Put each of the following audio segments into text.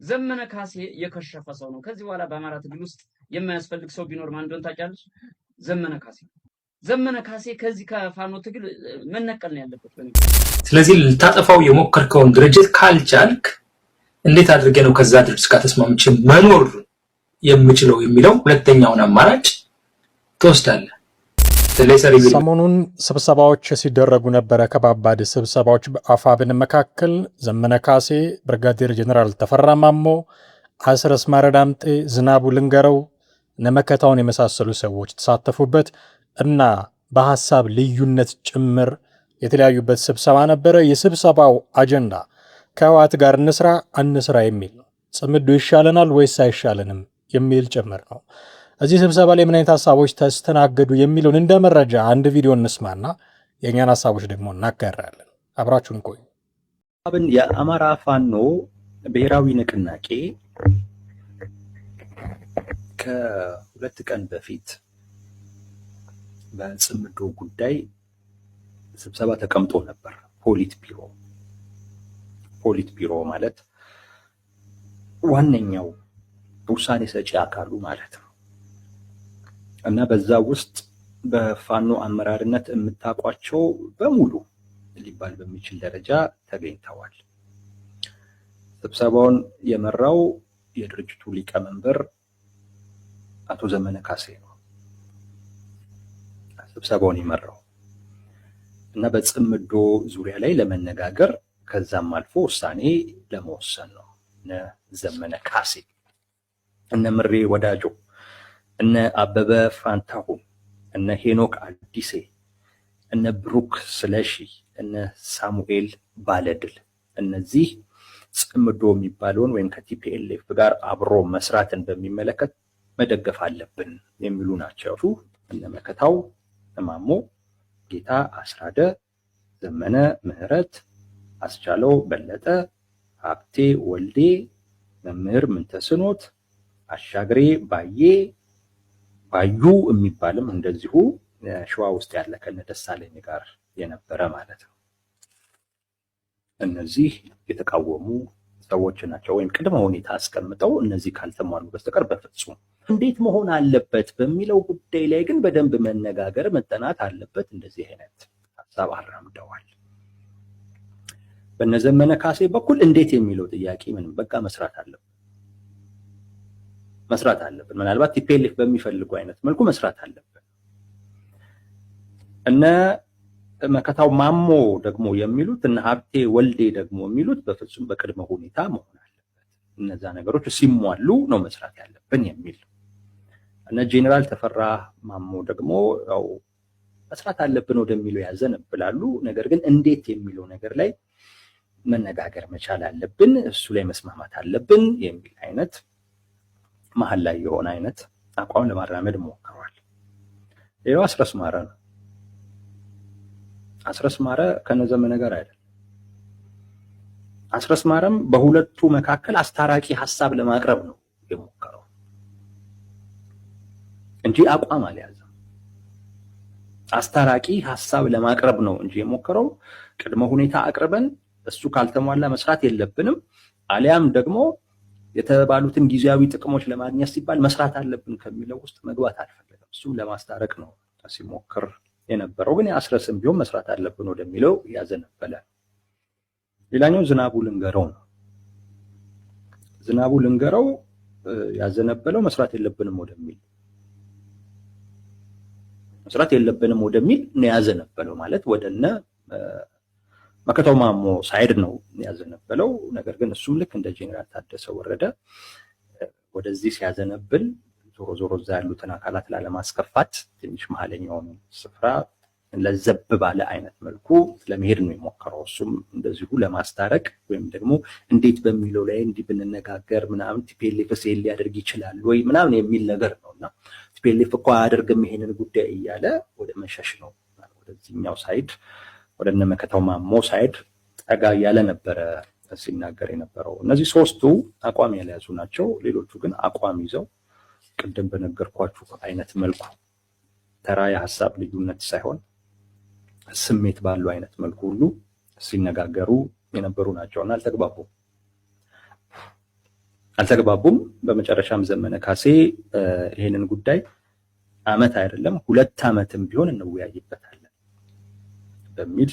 ዘመነ ካሴ የከሸፈ ሰው ነው። ከዚህ በኋላ በአማራ ትግል ውስጥ የማያስፈልግ ሰው ቢኖር ማን እንደሆነ ታውቂያለሽ? ዘመነ ካሴ። ዘመነ ካሴ ከዚህ ከፋኖ ትግል መነቀል ነው ያለበት። ስለዚህ ልታጠፋው የሞከርከውን ድርጅት ካልቻልክ እንዴት አድርጌ ነው ከዛ ድርጅት ጋር ተስማምቼ መኖር የምችለው የሚለው ሁለተኛውን አማራጭ ትወስዳለህ። ሰሞኑን ስብሰባዎች ሲደረጉ ነበረ። ከባባድ ስብሰባዎች በአፋብን መካከል ዘመነ ካሴ፣ ብርጋዴር ጀነራል ተፈራ ማሞ፣ አስረስ ማረ ዳምጤ፣ ዝናቡ ልንገረው፣ ነመከታውን የመሳሰሉ ሰዎች ተሳተፉበት እና በሐሳብ ልዩነት ጭምር የተለያዩበት ስብሰባ ነበረ። የስብሰባው አጀንዳ ከህወሓት ጋር እንስራ አንስራ የሚል ነው። ጽምዶ ይሻለናል ወይስ አይሻለንም የሚል ጭምር ነው። እዚህ ስብሰባ ላይ ምን አይነት ሐሳቦች ተስተናገዱ የሚለውን እንደ መረጃ አንድ ቪዲዮ እንስማና የኛን ሐሳቦች ደግሞ እናጋራለን። አብራችሁን ቆዩ። የአማራ ፋኖ ብሔራዊ ንቅናቄ ከሁለት ቀን በፊት በጽምዶ ጉዳይ ስብሰባ ተቀምጦ ነበር። ፖሊት ቢሮ ማለት ዋነኛው ውሳኔ ሰጪ አካሉ ማለት ነው። እና በዛ ውስጥ በፋኖ አመራርነት የምታውቋቸው በሙሉ ሊባል በሚችል ደረጃ ተገኝተዋል። ስብሰባውን የመራው የድርጅቱ ሊቀመንበር አቶ ዘመነ ካሴ ነው። ስብሰባውን የመራው እና በጽምዶ ዙሪያ ላይ ለመነጋገር ከዛም አልፎ ውሳኔ ለመወሰን ነው። እነ ዘመነ ካሴ፣ እነ ምሬ ወዳጆ፣ እነ አበበ ፋንታሁን፣ እነ ሄኖክ አዲሴ፣ እነ ብሩክ ስለሺ፣ እነ ሳሙኤል ባለድል እነዚህ ጽምዶ የሚባለውን ወይም ከቲፒኤልኤፍ ጋር አብሮ መስራትን በሚመለከት መደገፍ አለብን የሚሉ ናቸው። እነ መከታው ማሞ፣ ጌታ አስራደ፣ ዘመነ ምህረት፣ አስቻለው በለጠ፣ ሀብቴ ወልዴ፣ መምህር ምንተስኖት፣ አሻግሬ ባዩ የሚባልም እንደዚሁ ሸዋ ውስጥ ያለ ከነ ደሳለኝ ጋር የነበረ ማለት ነው። እነዚህ የተቃወሙ ሰዎች ናቸው። ወይም ቅድመ ሁኔታ አስቀምጠው እነዚህ ካልተሟሉ በስተቀር በፍጹም እንዴት መሆን አለበት በሚለው ጉዳይ ላይ ግን በደንብ መነጋገር መጠናት አለበት። እንደዚህ አይነት ሀሳብ አራምደዋል። በነዘመነ ካሴ በኩል እንዴት የሚለው ጥያቄ ምንም በቃ መስራት አለብን። ምናልባት ቲፒኤልኤፍ በሚፈልጉ አይነት መልኩ መስራት አለብን። እነ መከታው ማሞ ደግሞ የሚሉት እነ ሀብቴ ወልዴ ደግሞ የሚሉት በፍጹም በቅድመ ሁኔታ መሆን አለበት። እነዛ ነገሮች ሲሟሉ ነው መስራት ያለብን የሚል ነው። እነ ጄኔራል ተፈራ ማሞ ደግሞ ያው መስራት አለብን ወደሚለው ያዘነብላሉ። ነገር ግን እንዴት የሚለው ነገር ላይ መነጋገር መቻል አለብን፣ እሱ ላይ መስማማት አለብን የሚል አይነት መሀል ላይ የሆነ አይነት አቋም ለማራመድ ሞክረዋል። ሌላው አስረስ ማረ ነው። አስረስ ማረ ከነዘመነ ጋር አይደለም። አስረስ ማረም በሁለቱ መካከል አስታራቂ ሐሳብ ለማቅረብ ነው የሞከረው እንጂ አቋም አልያዘም። አስታራቂ ሐሳብ ለማቅረብ ነው እንጂ የሞከረው ቅድመ ሁኔታ አቅርበን እሱ ካልተሟላ መስራት የለብንም አሊያም ደግሞ የተባሉትን ጊዜያዊ ጥቅሞች ለማግኘት ሲባል መስራት አለብን ከሚለው ውስጥ መግባት አልፈለገም። እሱም ለማስታረቅ ነው ሲሞክር የነበረው። ግን አስረስም ቢሆን መስራት አለብን ወደሚለው ያዘነበለ። ሌላኛው ዝናቡ ልንገረው ነው። ዝናቡ ልንገረው ያዘነበለው መስራት የለብንም ወደሚል ነው ያዘነበለው። ማለት ወደነ መከታው ማሞ ሳይድ ነው ያዘነበለው። ነገር ግን እሱም ልክ እንደ ጄኔራል ታደሰ ወረደ ወደዚህ ሲያዘነብል ዞሮ እዛ ያሉትን አካላት ላለማስከፋት ትንሽ መሀለኛውን ስፍራ ለዘብ ባለ አይነት መልኩ ለመሄድ ነው የሞከረው። እሱም እንደዚሁ ለማስታረቅ ወይም ደግሞ እንዴት በሚለው ላይ እንዲህ ብንነጋገር ምናምን ቲፒኤልኤፍ ሴል ሊያደርግ ይችላል ወይ ምናምን የሚል ነገር ነውና ቲፒኤልኤፍ እኮ አያደርግም ይሄንን ጉዳይ እያለ ወደ መሸሽ ነው ወደዚህኛው ሳይድ ወደነ መከታው ማሞ ሳይድ ጠጋ ያለ ነበረ ሲናገር የነበረው። እነዚህ ሶስቱ አቋም ያልያዙ ናቸው። ሌሎቹ ግን አቋም ይዘው ቅድም በነገርኳችሁ አይነት መልኩ ተራ የሐሳብ ልዩነት ሳይሆን ስሜት ባለው አይነት መልኩ ሁሉ ሲነጋገሩ የነበሩ ናቸውና አልተግባቡም። አልተግባቡም። በመጨረሻም ዘመነ ካሴ ይሄንን ጉዳይ ዓመት አይደለም 2 ዓመትም ቢሆን እንወያይበታለን በሚል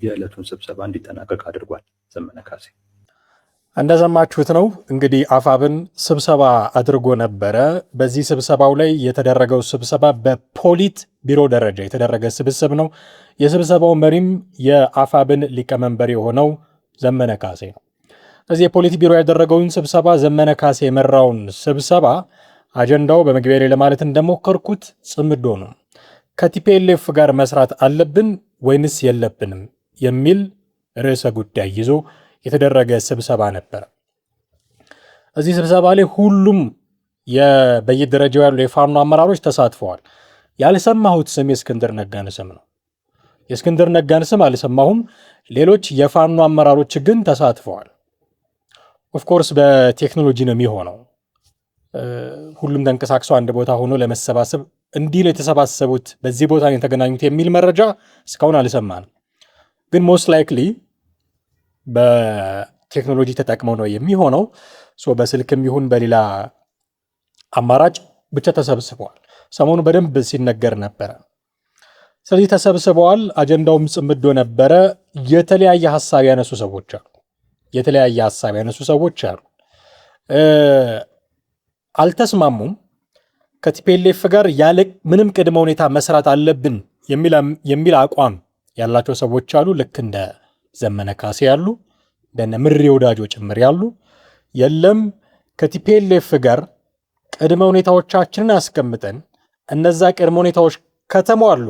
የዕለቱን ስብሰባ እንዲጠናቀቅ አድርጓል ዘመነ ካሴ። እንደሰማችሁት ነው እንግዲህ አፋብን ስብሰባ አድርጎ ነበረ። በዚህ ስብሰባው ላይ የተደረገው ስብሰባ በፖሊት ቢሮ ደረጃ የተደረገ ስብስብ ነው። የስብሰባው መሪም የአፋብን ሊቀመንበር የሆነው ዘመነ ካሴ ነው። እዚህ የፖሊት ቢሮ ያደረገውን ስብሰባ ዘመነ ካሴ የመራውን ስብሰባ አጀንዳው በመግቢያ ላይ ለማለት እንደሞከርኩት ጽምዶ ነው። ከቲፒኤልኤፍ ጋር መስራት አለብን ወይንስ የለብንም የሚል ርዕሰ ጉዳይ ይዞ የተደረገ ስብሰባ ነበር። እዚህ ስብሰባ ላይ ሁሉም በየደረጃው ያሉ የፋኖ አመራሮች ተሳትፈዋል። ያልሰማሁት ስም የእስክንድር ነጋን ስም ነው። የእስክንድር ነጋን ስም አልሰማሁም። ሌሎች የፋኖ አመራሮች ግን ተሳትፈዋል። ኦፍኮርስ በቴክኖሎጂ ነው የሚሆነው። ሁሉም ተንቀሳቅሰው አንድ ቦታ ሆኖ ለመሰባሰብ እንዲህ ነው የተሰባሰቡት፣ በዚህ ቦታ ነው የተገናኙት የሚል መረጃ እስካሁን አልሰማንም። ግን ሞስት ላይክሊ በቴክኖሎጂ ተጠቅመው ነው የሚሆነው። በስልክም ይሁን በሌላ አማራጭ ብቻ ተሰብስበዋል። ሰሞኑ በደንብ ሲነገር ነበረ። ስለዚህ ተሰብስበዋል። አጀንዳውም ጽምዶ ነበረ። የተለያየ ሀሳብ ያነሱ ሰዎች አሉ። አልተስማሙም። ከቲፒኤልኤፍ ጋር ያለ ምንም ቅድመ ሁኔታ መስራት አለብን የሚል አቋም ያላቸው ሰዎች አሉ። ልክ እንደ ዘመነ ካሴ ያሉ እንደነ ምሬ ወዳጆ ጭምር ያሉ የለም ከቲፒኤልኤፍ ጋር ቅድመ ሁኔታዎቻችንን አስቀምጠን እነዛ ቅድመ ሁኔታዎች ከተሟሉ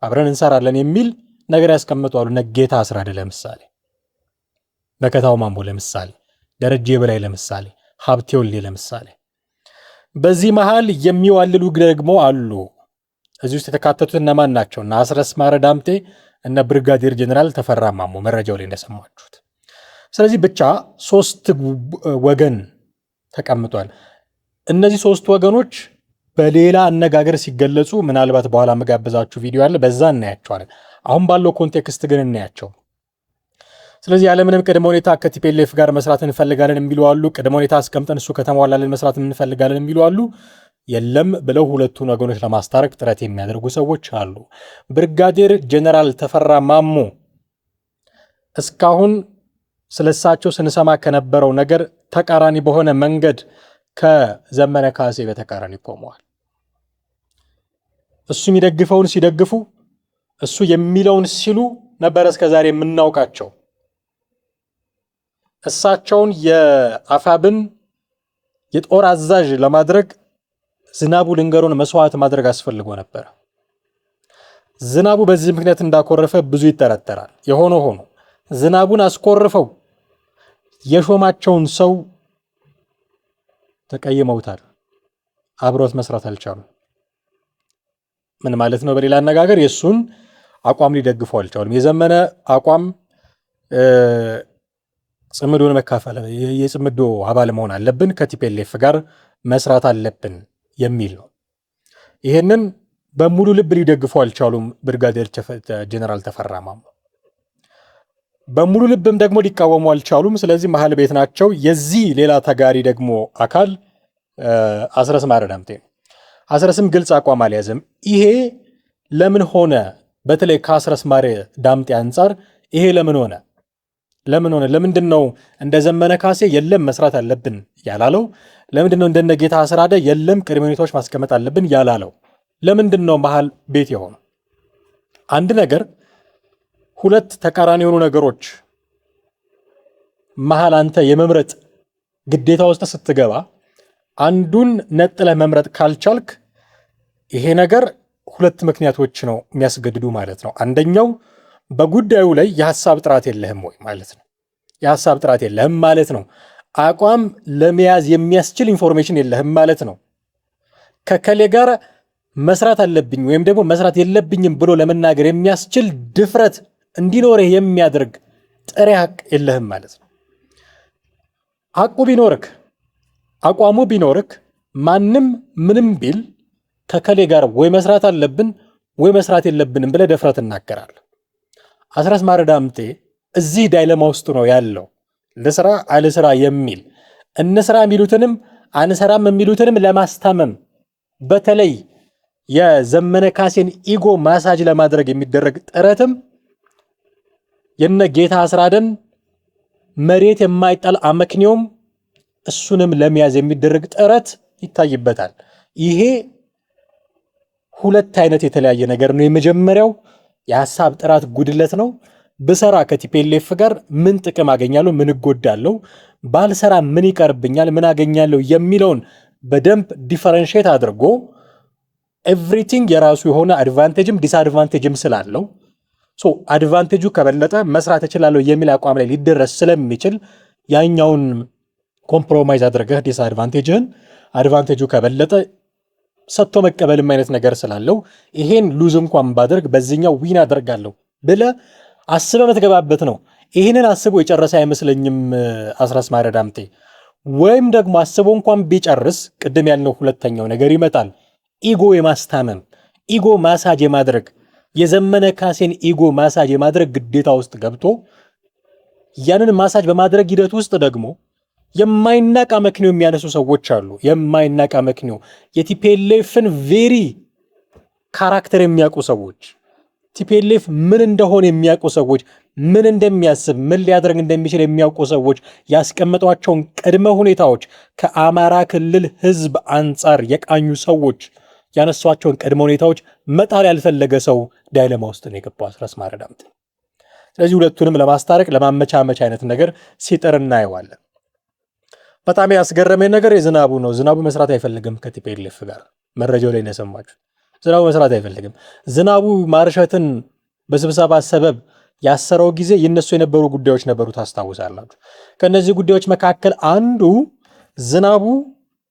አብረን እንሰራለን የሚል ነገር ያስቀምጧሉ። ነጌታ አስራደ ለምሳሌ፣ በከታው ማንቦ ለምሳሌ፣ ደረጀ በላይ ለምሳሌ፣ ሀብቴ ወልዴ ለምሳሌ። በዚህ መሃል የሚዋልሉ ደግሞ አሉ። እዚህ ውስጥ የተካተቱት እነማን ናቸው? እና አስረስ ማረ ዳምጤ እና ብርጋዴር ጀነራል ተፈራ ማሞ መረጃው ላይ እንደሰማችሁት። ስለዚህ ብቻ 3 ወገን ተቀምጧል። እነዚህ 3 ወገኖች በሌላ አነጋገር ሲገለጹ ምናልባት በኋላ መጋበዛችሁ ቪዲዮ አለ፣ በዛ እናያቸዋለን። አሁን ባለው ኮንቴክስት ግን እናያቸው። ስለዚህ ያለምንም ቅድመ ሁኔታ ከቲፒኤልኤፍ ጋር መስራት እንፈልጋለን የሚሉ አሉ። ቅድመ ሁኔታ አስቀምጠን እሱ ከተሟላልን መስራት እንፈልጋለን የሚሉ አሉ። የለም ብለው ሁለቱን ወገኖች ለማስታረቅ ጥረት የሚያደርጉ ሰዎች አሉ። ብርጋዴር ጀነራል ተፈራ ማሞ እስካሁን ስለሳቸው ስንሰማ ከነበረው ነገር ተቃራኒ በሆነ መንገድ ከዘመነ ካሴ በተቃራኒ ቆመዋል። እሱ የሚደግፈውን ሲደግፉ፣ እሱ የሚለውን ሲሉ ነበር እስከዛሬ የምናውቃቸው። እሳቸውን የአፋብን የጦር አዛዥ ለማድረግ ዝናቡ ልንገሩን መስዋዕት ማድረግ አስፈልጎ ነበር። ዝናቡ በዚህ ምክንያት እንዳኮረፈ ብዙ ይጠረጠራል። የሆነ ሆኖ ዝናቡን አስኮርፈው የሾማቸውን ሰው ተቀይመውታል። አብሮት መስራት አልቻሉም። ምን ማለት ነው? በሌላ አነጋገር የሱን አቋም ሊደግፉ አልቻሉም። የዘመነ አቋም ጽምዶን መካፈል፣ የጽምዶ አባል መሆን አለብን፣ ከቲፒኤልኤፍ ጋር መስራት አለብን የሚል ነው። ይህንን በሙሉ ልብ ሊደግፉ አልቻሉም። ብርጋዴር ጀነራል ተፈራ ማሞ በሙሉ ልብም ደግሞ ሊቃወሙ አልቻሉም። ስለዚህ መሀል ቤት ናቸው። የዚህ ሌላ ተጋሪ ደግሞ አካል አስረስ ማረ ዳምጤ ነው። አስረስም ግልጽ አቋም አልያዘም። ይሄ ለምን ሆነ? በተለይ ከአስረስ ማረ ዳምጤ አንጻር ይሄ ለምን ሆነ? ለምንድን ነው እንደ ዘመነ ካሴ የለም መስራት አለብን ያላለው? ለምንድን ነው እንደነ ጌታ አስራደ የለም ቅድመ ሁኔታዎች ማስቀመጥ አለብን ያላለው? ለምንድን ነው መሃል ቤት የሆነው? አንድ ነገር ሁለት ተቃራኒ የሆኑ ነገሮች መሃል አንተ የመምረጥ ግዴታ ውስጥ ስትገባ አንዱን ነጥለህ መምረጥ ካልቻልክ ይሄ ነገር ሁለት ምክንያቶች ነው የሚያስገድዱ ማለት ነው። አንደኛው በጉዳዩ ላይ የሐሳብ ጥራት የለህም ወይ ማለት ነው። የሐሳብ ጥራት የለህም ማለት ነው። አቋም ለመያዝ የሚያስችል ኢንፎርሜሽን የለህም ማለት ነው። ከከሌ ጋር መስራት አለብኝ ወይም ደግሞ መስራት የለብኝም ብሎ ለመናገር የሚያስችል ድፍረት እንዲኖርህ የሚያደርግ ጥሬ ሐቅ የለህም ማለት ነው። ሐቁ ቢኖርክ አቋሙ ቢኖርክ ማንም ምንም ቢል ከከሌ ጋር ወይ መስራት አለብን ወይ መስራት የለብንም ብለህ ደፍረት እናገራለህ። አስረስ ማረ ዳምጤ እዚህ ዳይለማ ውስጥ ነው ያለው። ለስራ አለስራ የሚል እንስራ የሚሉትንም አንሰራም የሚሉትንም ለማስታመም በተለይ የዘመነ ካሴን ኢጎ ማሳጅ ለማድረግ የሚደረግ ጥረትም የነ ጌታ አስራደን መሬት የማይጣል አመክንዮም እሱንም ለመያዝ የሚደረግ ጥረት ይታይበታል። ይሄ ሁለት አይነት የተለያየ ነገር ነው። የመጀመሪያው የሐሳብ ጥራት ጉድለት ነው። ብሰራ ከቲፒኤልኤፍ ጋር ምን ጥቅም አገኛለሁ፣ ምን እጎዳለሁ፣ ባልሰራ ምን ይቀርብኛል፣ ምን አገኛለሁ የሚለውን በደንብ ዲፈረንሺየት አድርጎ ኤቭሪቲንግ የራሱ የሆነ አድቫንቴጅም ዲስአድቫንቴጅም ስላለው አድቫንቴጁ ከበለጠ መስራት እችላለሁ የሚል አቋም ላይ ሊደረስ ስለሚችል ያኛውን ኮምፕሮማይዝ አድርገህ ዲስአድቫንቴጅህን አድቫንቴጁ ከበለጠ ሰጥቶ መቀበልም አይነት ነገር ስላለው ይሄን ሉዝ እንኳን ባደርግ በዚህኛው ዊን አደርጋለሁ ብለህ አስበህ የምትገባበት ነው። ይህንን አስቦ የጨረሰ አይመስለኝም አስረስማረ ዳምጤ። ወይም ደግሞ አስቦ እንኳን ቢጨርስ ቅድም ያልነው ሁለተኛው ነገር ይመጣል። ኢጎ የማስታመም ኢጎ ማሳጅ የማድረግ የዘመነ ካሴን ኢጎ ማሳጅ የማድረግ ግዴታ ውስጥ ገብቶ ያንን ማሳጅ በማድረግ ሂደት ውስጥ ደግሞ የማይናቅ አመክንዮ የሚያነሱ ሰዎች አሉ። የማይናቅ አመክንዮ የቲፒኤልኤፍን ቬሪ ካራክተር የሚያውቁ ሰዎች፣ ቲፒኤልኤፍ ምን እንደሆነ የሚያውቁ ሰዎች፣ ምን እንደሚያስብ ምን ሊያደርግ እንደሚችል የሚያውቁ ሰዎች ያስቀመጧቸውን ቅድመ ሁኔታዎች ከአማራ ክልል ሕዝብ አንጻር የቃኙ ሰዎች ያነሷቸውን ቅድመ ሁኔታዎች መጣል ያልፈለገ ሰው ዳይለማ ውስጥ ነው የገባው አስረስማረ ዳምጤ። ስለዚህ ሁለቱንም ለማስታረቅ ለማመቻመች አይነት ነገር ሲጥር እናየዋለን። በጣም ያስገረመኝ ነገር የዝናቡ ነው። ዝናቡ መስራት አይፈልግም ከቲፒኤልኤፍ ጋር። መረጃው ላይ እንደሰማችሁ ዝናቡ መስራት አይፈልግም። ዝናቡ ማርሸትን በስብሰባ ሰበብ ያሰረው ጊዜ ይነሱ የነበሩ ጉዳዮች ነበሩ፣ ታስታውሳላችሁ። ከነዚህ ጉዳዮች መካከል አንዱ ዝናቡ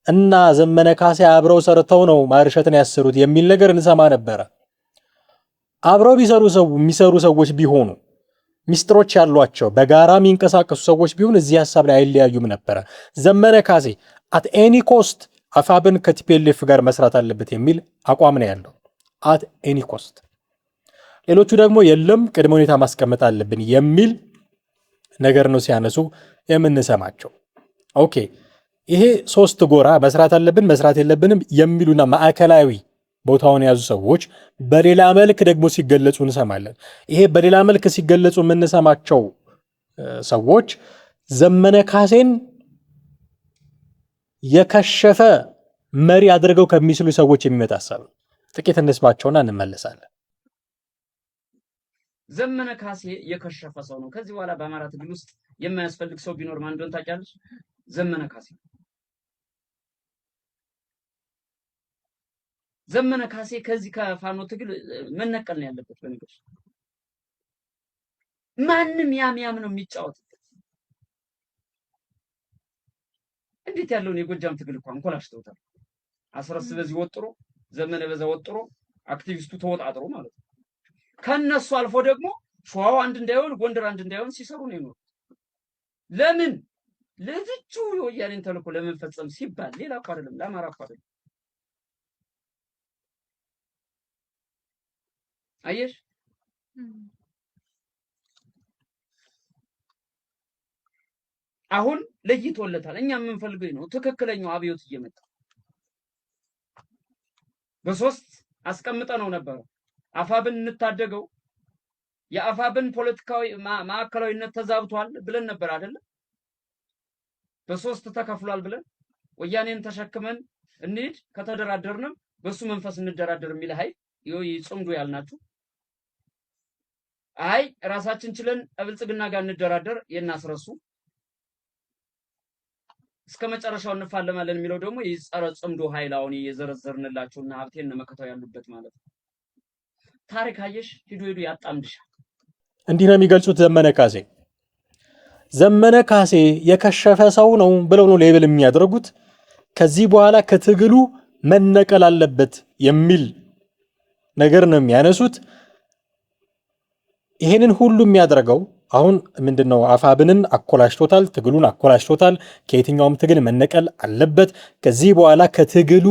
እና ዘመነ ካሴ አብረው ሰርተው ነው ማርሸትን ያሰሩት የሚል ነገር እንሰማ ነበረ። አብረው የሚሰሩ ሰዎች ቢሆኑ ሚስጥሮች ያሏቸው በጋራ የሚንቀሳቀሱ ሰዎች ቢሆን እዚህ ሐሳብ ላይ አይለያዩም ነበረ። ዘመነ ካሴ አት ኤኒ ኮስት አፋብን ከቲፒኤልኤፍ ጋር መስራት አለበት የሚል አቋም ነው ያለው፣ አት ኤኒ ኮስት። ሌሎቹ ደግሞ የለም ቅድመ ሁኔታ ማስቀመጥ አለብን የሚል ነገር ነው ሲያነሱ የምንሰማቸው። ኦኬ፣ ይሄ ሶስት ጎራ መስራት አለብን መስራት የለብንም የሚሉና ማዕከላዊ ቦታውን የያዙ ሰዎች በሌላ መልክ ደግሞ ሲገለጹ እንሰማለን። ይሄ በሌላ መልክ ሲገለጹ የምንሰማቸው ሰዎች ዘመነ ካሴን የከሸፈ መሪ አድርገው ከሚስሉ ሰዎች የሚመጣ ሐሳብ ነው። ጥቂት እንስማቸውና እንመለሳለን። ዘመነ ካሴ የከሸፈ ሰው ነው። ከዚህ በኋላ በአማራ ትግል ውስጥ የማያስፈልግ ሰው ቢኖር ማን እንደሆነ ታውቂያለሽ? ዘመነ ካሴ። ዘመነ ካሴ ከዚህ ከፋኖ ትግል መነቀል ነው ያለበት። በነገር ማንም ያም ነው የሚጫወትበት። እንዴት ያለውን የጎጃም ትግል እንኳን ኮላሽተውታል። አስረስ በዚህ ወጥሮ ዘመነ በዛ ወጥሮ አክቲቪስቱ ተወጣጥሮ ማለት ነው። ከነሱ አልፎ ደግሞ ሸዋው አንድ እንዳይሆን ጎንደር አንድ እንዳይሆን ሲሰሩ ነው የኖሩት። ለምን? ለዝቹ የወያኔን ተልእኮ ለመፈጸም ሲባል፣ ሌላ እኮ አይደለም፣ ለአማራ እኮ አይደለም። አየሽ፣ አሁን ለይቶለታል። እኛ የምንፈልገው ነው ትክክለኛው አብዮት እየመጣ በሶስት አስቀምጠ ነው ነበር። አፋብን እንታደገው፣ የአፋብን ፖለቲካዊ ማዕከላዊነት ተዛብቷል ብለን ነበር አይደል? በሶስት ተከፍሏል ብለን ወያኔን ተሸክመን እንሂድ፣ ከተደራደርንም በሱ መንፈስ እንደራደር የሚል ኃይል ይጽምዱ ያልናችሁ፣ አይ ራሳችን ችለን ብልጽግና ጋር እንደራደር የናስረሱ እስከ መጨረሻው እንፋለማለን የሚለው ደግሞ የጸረ ጽምዶ ኃይል አሁን የዘረዘርንላችሁና ሀብቴን መከታው ያሉበት ማለት ነው። ታሪክ አየሽ፣ ሂዶ ያጣምድሻል። እንዲህ ነው የሚገልጹት ዘመነ ካሴ። ዘመነ ካሴ የከሸፈ ሰው ነው ብለው ነው ሌብል የሚያደርጉት። ከዚህ በኋላ ከትግሉ መነቀል አለበት የሚል ነገር ነው የሚያነሱት። ይሄንን ሁሉ የሚያደርገው አሁን ምንድነው? አፋብንን አኮላሽቶታል፣ ትግሉን አኮላሽቶታል። ከየትኛውም ትግል መነቀል አለበት፣ ከዚህ በኋላ ከትግሉ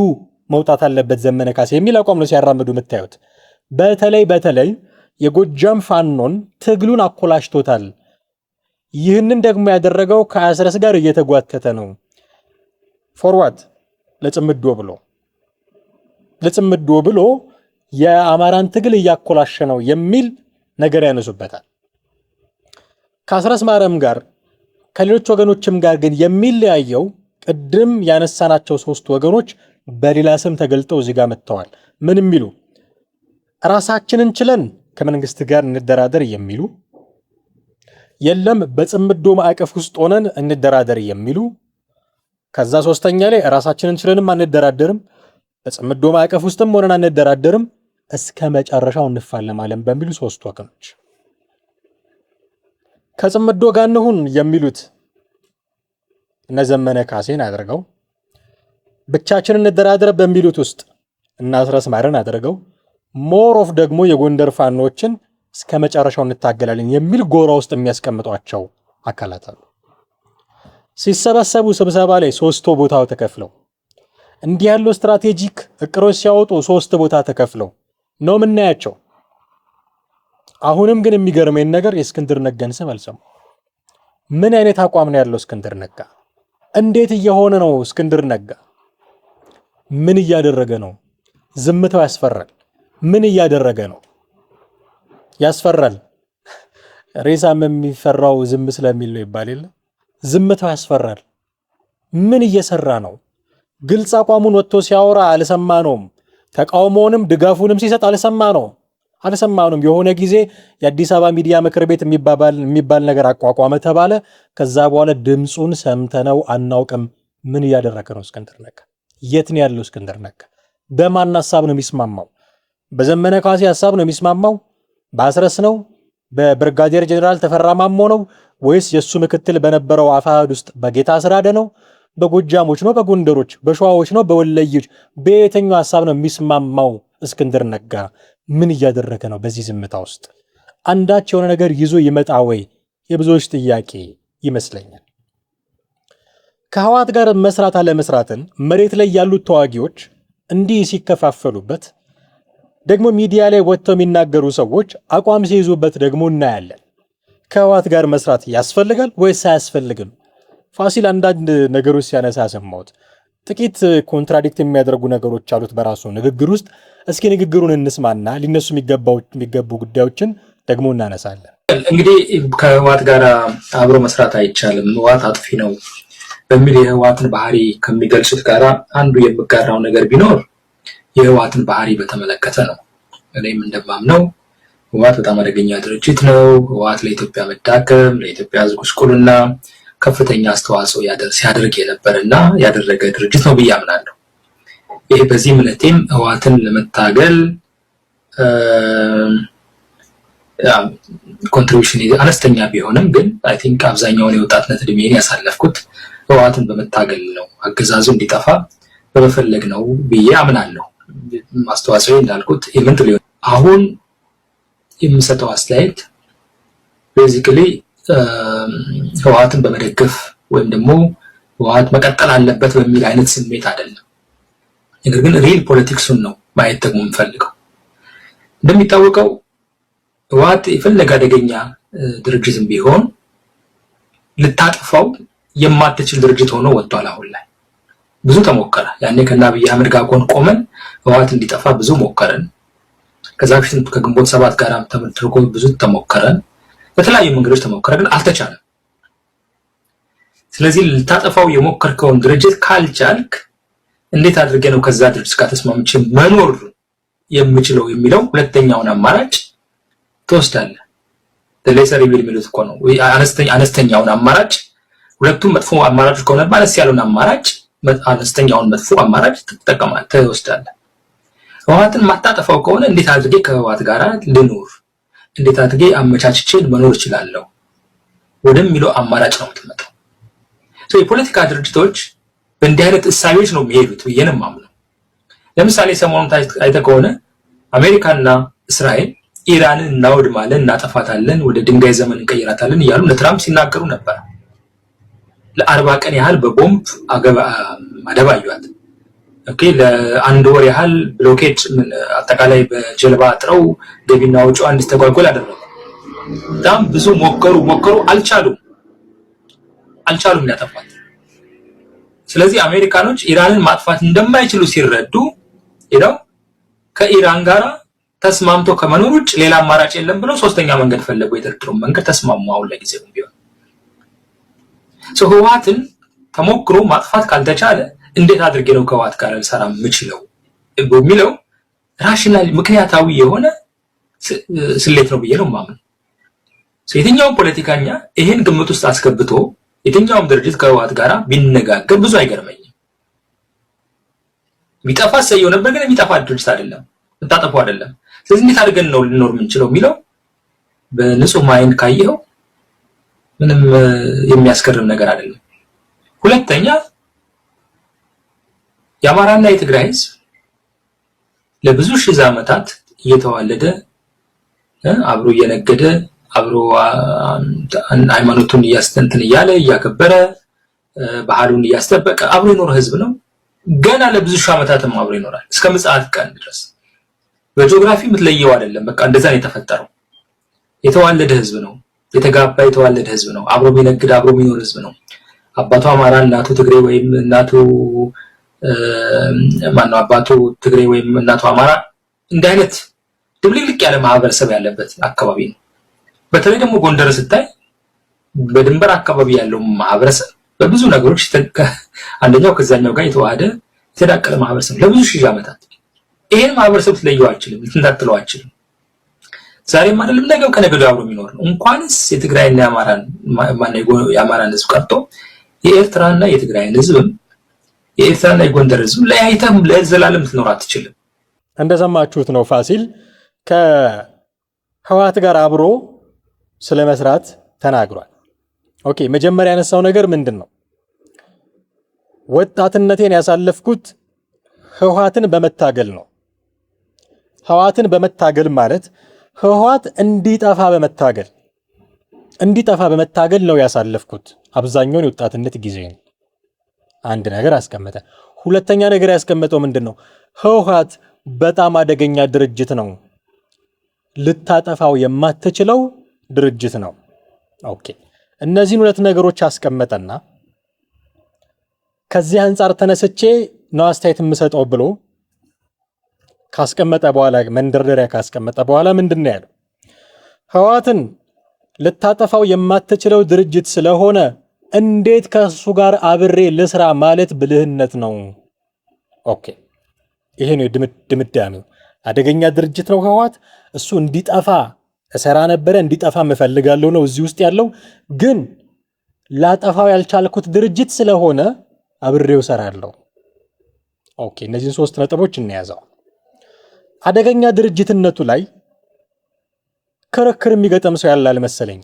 መውጣት አለበት ዘመነ ካሴ የሚል አቋም ነው ሲያራምዱ የምታዩት። በተለይ የጎጃም ፋኖን ትግሉን አኮላሽቶታል። ይህንን ደግሞ ያደረገው ከአስረስ ጋር እየተጓተተ ነው። ፎርዋርድ ለጽምዶ ብሎ የአማራን ትግል እያኮላሸ ነው የሚል ነገር ያነሱበታል። ከአስረስ ማረም ጋር ከሌሎች ወገኖችም ጋር ግን የሚለያየው ቅድም ያነሳናቸው ሶስት ወገኖች በሌላ ስም ተገልጠው እዚህ ጋር መጥተዋል። ምን የሚሉ ራሳችንን ችለን ከመንግስት ጋር እንደራደር የሚሉ፣ የለም በጽምዶ ማዕቀፍ ውስጥ ሆነን እንደራደር የሚሉ፣ ከዛ ሶስተኛ ላይ ራሳችንን ችለንም አንደራደርም፣ በጽምዶ ማዕቀፍ ውስጥም ሆነን አንደራደርም፣ እስከ መጨረሻው እንፋለማለን በሚሉ ሶስት ወገኖች ከጽምዶ ጋር እንሁን የሚሉት እነ ዘመነ ካሴን አድርገው፣ ብቻችንን እንደራደር በሚሉት ውስጥ እና አስረስ ማረን አድርገው፣ ሞር ኦፍ ደግሞ የጎንደር ፋኖችን እስከ መጨረሻው እንታገላለን የሚል ጎራ ውስጥ የሚያስቀምጧቸው አካላት አሉ። ሲሰበሰቡ ስብሰባ ላይ ሶስት ቦታው ተከፍለው እንዲህ ያለው ስትራቴጂክ እቅሮች ሲያወጡ ሶስት ቦታ ተከፍለው ነው የምናያቸው። አሁንም ግን የሚገርመኝ ነገር የእስክንድር ነጋን ስም አልሰማም። ምን አይነት አቋም ነው ያለው እስክንድር ነጋ? እንዴት እየሆነ ነው እስክንድር ነጋ? ምን እያደረገ ነው? ዝምታው ያስፈራል። ምን እያደረገ ነው? ያስፈራል። ሬሳም የሚፈራው ዝም ስለሚል ነው ይባል የለ? ዝምታው ያስፈራል። ምን እየሰራ ነው? ግልጽ አቋሙን ወጥቶ ሲያወራ አልሰማነውም። ተቃውሞውንም ድጋፉንም ሲሰጥ አልሰማነውም። የሆነ ጊዜ የአዲስ አበባ ሚዲያ ምክር ቤት የሚባል ነገር አቋቋመ ተባለ። ከዛ በኋላ ድምፁን ሰምተነው አናውቅም። ምን እያደረገ ነው እስክንድር ነጋ? የት ነው ያለው እስክንድር ነጋ? በማን ሐሳብ ነው የሚስማማው? በዘመነ ካሴ ሐሳብ ነው የሚስማማው? በአስረስ ነው? በብርጋዴር ጀነራል ተፈራ ማሞ ነው? ወይስ የሱ ምክትል በነበረው አፋሕድ ውስጥ በጌታ አስራደ ነው? በጎጃሞች ነው? በጎንደሮች፣ በሸዋዎች ነው? በወለዮች? በየትኛው ሐሳብ ነው የሚስማማው እስክንድር ነጋ? ምን እያደረገ ነው? በዚህ ዝምታ ውስጥ አንዳች የሆነ ነገር ይዞ ይመጣ ወይ? የብዙዎች ጥያቄ ይመስለኛል። ከህወሓት ጋር መስራት አለመስራትን መሬት ላይ ያሉት ተዋጊዎች እንዲህ ሲከፋፈሉበት፣ ደግሞ ሚዲያ ላይ ወጥተው የሚናገሩ ሰዎች አቋም ሲይዙበት ደግሞ እናያለን። ከህወሓት ጋር መስራት ያስፈልጋል ወይስ አያስፈልግም? ፋሲል አንዳንድ ነገሮች ሲያነሳ ሰማሁት። ጥቂት ኮንትራዲክት የሚያደርጉ ነገሮች አሉት በራሱ ንግግር ውስጥ። እስኪ ንግግሩን እንስማና ሊነሱ የሚገቡ ጉዳዮችን ደግሞ እናነሳለን። እንግዲህ ከህወሓት ጋር አብሮ መስራት አይቻልም፣ ህወሓት አጥፊ ነው በሚል የህወሓትን ባህሪ ከሚገልጹት ጋር አንዱ የምጋራው ነገር ቢኖር የህወሓትን ባህሪ በተመለከተ ነው። እኔም እንደማምነው ህወሓት በጣም አደገኛ ድርጅት ነው። ህወሓት ለኢትዮጵያ መዳከም፣ ለኢትዮጵያ ህዝብ ጉስቁልና ከፍተኛ አስተዋጽኦ ሲያደርግ የነበረና ያደረገ ድርጅት ነው ብዬ አምናለሁ። ይሄ በዚህ እምነቴም ህወሓትን ለመታገል ኮንትሪቢዩሽን አነስተኛ ቢሆንም ግን አይ ቲንክ አብዛኛውን የወጣትነት እድሜን ያሳለፍኩት ህወሓትን በመታገል ነው፣ አገዛዙ እንዲጠፋ በመፈለግ ነው ብዬ አምናለሁ። ማስተዋጽኦ እንዳልኩት ኢቨንት ሊሆን አሁን የምሰጠው አስተያየት ቤዚክሊ ህወሓትን በመደገፍ ወይም ደግሞ ህወሓት መቀጠል አለበት በሚል አይነት ስሜት አይደለም። ነገር ግን ሪል ፖለቲክሱን ነው ማየት ደግሞ የምፈልገው። እንደሚታወቀው ህወሓት የፈለገ አደገኛ ድርጅትም ቢሆን ልታጠፋው የማትችል ድርጅት ሆኖ ወጥቷል። አሁን ላይ ብዙ ተሞከረ። ያኔ ከና አብይ አህመድ ጋር ቆመን ህወሓት እንዲጠፋ ብዙ ሞከረን። ከዛ በፊት ከግንቦት ሰባት ጋር ተመድርጎ ብዙ ተሞከረን። በተለያዩ መንገዶች ተሞከረ፣ ግን አልተቻለም። ስለዚህ ልታጠፋው የሞከርከውን ድርጅት ካልቻልክ እንዴት አድርገ ነው ከዛ ድርጅት ጋር ተስማምቼ መኖር የምችለው የሚለው ሁለተኛውን አማራጭ ትወስዳለህ። ለሌሰር ኢቪል የሚሉት እኮ ነው። አነስተኛውን አማራጭ፣ ሁለቱም መጥፎ አማራጮች ከሆነ ማለት ያለውን አማራጭ አነስተኛውን መጥፎ አማራጭ ትወስዳለህ። ህወሓትን ማታጠፋው ከሆነ እንዴት አድርጌ ከህወሓት ጋር ልኖር፣ እንዴት አድርጌ አመቻችቼ መኖር እችላለሁ ወደሚለው አማራጭ ነው የምትመጣው። የፖለቲካ ድርጅቶች በእንዲህ አይነት እሳቤዎች ነው የሚሄዱት ብዬ ነው የማምነው። ለምሳሌ ሰሞኑን አይተህ ከሆነ አሜሪካና እስራኤል ኢራንን እናወድማለን፣ እናጠፋታለን፣ ወደ ድንጋይ ዘመን እንቀይራታለን እያሉ ለትራምፕ ሲናገሩ ነበር። ለ40 ቀን ያህል በቦምብ አደባዩት። ኦኬ፣ ለአንድ ወር ያህል ብሎኬድ አጠቃላይ በጀልባ አጥረው ገቢና ወጪዋ እንዲስተጓጎል አደረጉ። በጣም ብዙ ሞከሩ፣ አልቻሉም ያጠፋት። ስለዚህ አሜሪካኖች ኢራንን ማጥፋት እንደማይችሉ ሲረዱ ይለው ከኢራን ጋር ተስማምቶ ከመኖር ውጭ ሌላ አማራጭ የለም ብለው ሶስተኛ መንገድ ፈለጉ። የድርድሩ መንገድ ተስማሙ። አሁን ለጊዜው ቢሆን ህወሓትን ተሞክሮ ማጥፋት ካልተቻለ እንዴት አድርጌ ነው ከህወሓት ጋር ልሰራ የምችለው በሚለው ራሽናል ምክንያታዊ የሆነ ስሌት ነው ብዬ ነው የማምነው። የትኛውም ፖለቲከኛ ይሄን ግምት ውስጥ አስገብቶ የትኛውም ድርጅት ከህወሓት ጋር ቢነጋገር ብዙ አይገርመኝም። ቢጠፋ ሰየው ነበር፣ ግን ቢጠፋ ድርጅት አይደለም፣ ተጣጣፉ አይደለም። ስለዚህ እንዴት አድርገን ነው ልንኖር የምንችለው የሚለው በንጹህ ማይንድ ካየው ምንም የሚያስገርም ነገር አይደለም። ሁለተኛ የአማራና የትግራይ ህዝብ ለብዙ ሺህ ዓመታት እየተዋለደ አብሮ እየነገደ አብሮ ሃይማኖቱን እያስተንተን እያለ እያከበረ ባህሉን እያስጠበቀ አብሮ የኖረ ህዝብ ነው። ገና ለብዙ ሺህ ዓመታትም አብሮ ይኖራል እስከ ምጽአት ቀን ድረስ። በጂኦግራፊ የምትለየው አይደለም፣ በቃ እንደዛ ነው የተፈጠረው። የተዋለደ ህዝብ ነው፣ የተጋባ የተዋለደ ህዝብ ነው፣ አብሮ የሚነግድ አብሮ የሚኖር ህዝብ ነው። አባቱ አማራ እናቱ ትግሬ ወይም እናቱ ማነው አባቱ ትግሬ ወይም እናቱ አማራ እንደ አይነት ድብልቅልቅ ያለ ማህበረሰብ ያለበት አካባቢ ነው። በተለይ ደግሞ ጎንደር ስታይ በድንበር አካባቢ ያለው ማህበረሰብ በብዙ ነገሮች አንደኛው ከዛኛው ጋር የተዋሃደ የተዳቀለ ማህበረሰብ ለብዙ ሺህ ዓመታት። ይሄን ማህበረሰብ ትለየው አልችልም፣ ልትንጣጥለው አልችልም። ዛሬም አይደለም ነገም ከነገ ወዲያ አብሮ የሚኖር ነው። እንኳንስ የትግራይና የአማራን ህዝብ ቀርቶ የኤርትራና የትግራይን ህዝብም የኤርትራና የጎንደር ህዝብ ለያይተም ለዘላለም ልትኖር አትችልም። እንደሰማችሁት ነው ፋሲል ከህወሓት ጋር አብሮ ስለመስራት ተናግሯል። ኦኬ መጀመሪያ ያነሳው ነገር ምንድነው? ወጣትነቴን ያሳለፍኩት ህወሓትን በመታገል ነው። ህወሓትን በመታገል ማለት ህወሓት እንዲጠፋ በመታገል ነው ያሳለፍኩት አብዛኛውን የወጣትነት ጊዜን። አንድ ነገር አስቀመጠ። ሁለተኛ ነገር ያስቀመጠው ምንድነው? ህወሓት በጣም አደገኛ ድርጅት ነው፣ ልታጠፋው የማትችለው ድርጅት ነው። ኦኬ እነዚህን ሁለት ነገሮች አስቀመጠና ከዚህ አንፃር ተነስቼ ነው አስተያየት የምሰጠው ብሎ ካስቀመጠ በኋላ መንደርደሪያ ካስቀመጠ በኋላ ምንድነው ያለው? ህወሓትን ልታጠፋው የማትችለው ድርጅት ስለሆነ እንዴት ከሱ ጋር አብሬ ልስራ ማለት ብልህነት ነው። ኦኬ ይሄ ነው ድምዳሜው። አደገኛ ድርጅት ነው ህወሓት፣ እሱ እንዲጠፋ እሰራ ነበረ፣ እንዲጠፋ እፈልጋለሁ ነው እዚህ ውስጥ ያለው። ግን ላጠፋው ያልቻልኩት ድርጅት ስለሆነ አብሬው እሰራለሁ። ኦኬ እነዚህን ሶስት ነጥቦች እንያዘው። አደገኛ ድርጅትነቱ ላይ ክርክር የሚገጠም ሰው ያለ አልመሰለኝ።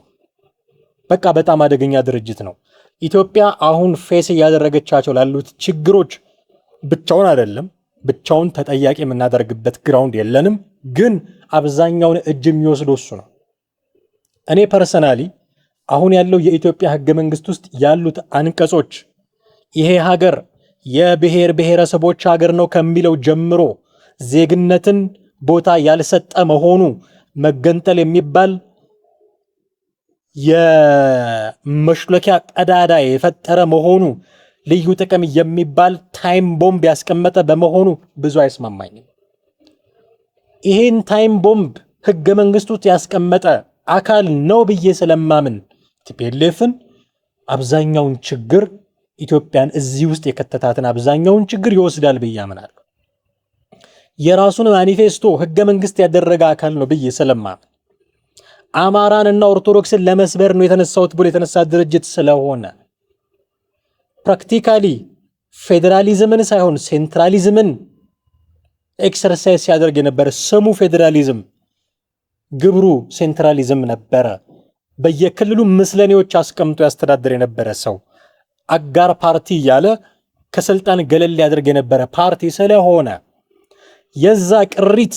በቃ በጣም አደገኛ ድርጅት ነው። ኢትዮጵያ አሁን ፌስ እያደረገቻቸው ላሉት ችግሮች ብቻውን አይደለም፣ ብቻውን ተጠያቂ የምናደርግበት ግራውንድ የለንም። ግን አብዛኛውን እጅ የሚወስደው እሱ ነው። እኔ ፐርሰናሊ አሁን ያለው የኢትዮጵያ ህገ መንግስት ውስጥ ያሉት አንቀጾች ይሄ ሀገር የብሔር ብሔረሰቦች ሀገር ነው ከሚለው ጀምሮ ዜግነትን ቦታ ያልሰጠ መሆኑ፣ መገንጠል የሚባል የመሽለኪያ ቀዳዳ የፈጠረ መሆኑ፣ ልዩ ጥቅም የሚባል ታይም ቦምብ ያስቀመጠ በመሆኑ ብዙ አይስማማኝም። ይሄን ታይም ቦምብ ህገ መንግስቱ ያስቀመጠ አካል ነው ብዬ ስለማምን ቲፒኤልኤፍን አብዛኛውን ችግር ኢትዮጵያን እዚህ ውስጥ የከተታትን አብዛኛውን ችግር ይወስዳል ብዬ አምናለሁ። የራሱን ማኒፌስቶ ህገ መንግስት ያደረገ አካል ነው ብዬ ስለማምን አማራንና ኦርቶዶክስን ለመስበር ነው የተነሳውት ብሎ የተነሳ ድርጅት ስለሆነ ፕራክቲካሊ ፌዴራሊዝምን ሳይሆን ሴንትራሊዝምን ኤክሰርሳይዝ ሲያደርግ የነበረ ስሙ ፌዴራሊዝም ግብሩ ሴንትራሊዝም ነበረ። በየክልሉ ምስለኔዎች አስቀምጦ ያስተዳድር የነበረ ሰው አጋር ፓርቲ እያለ ከስልጣን ገለል ያደርግ የነበረ ፓርቲ ስለሆነ የዛ ቅሪት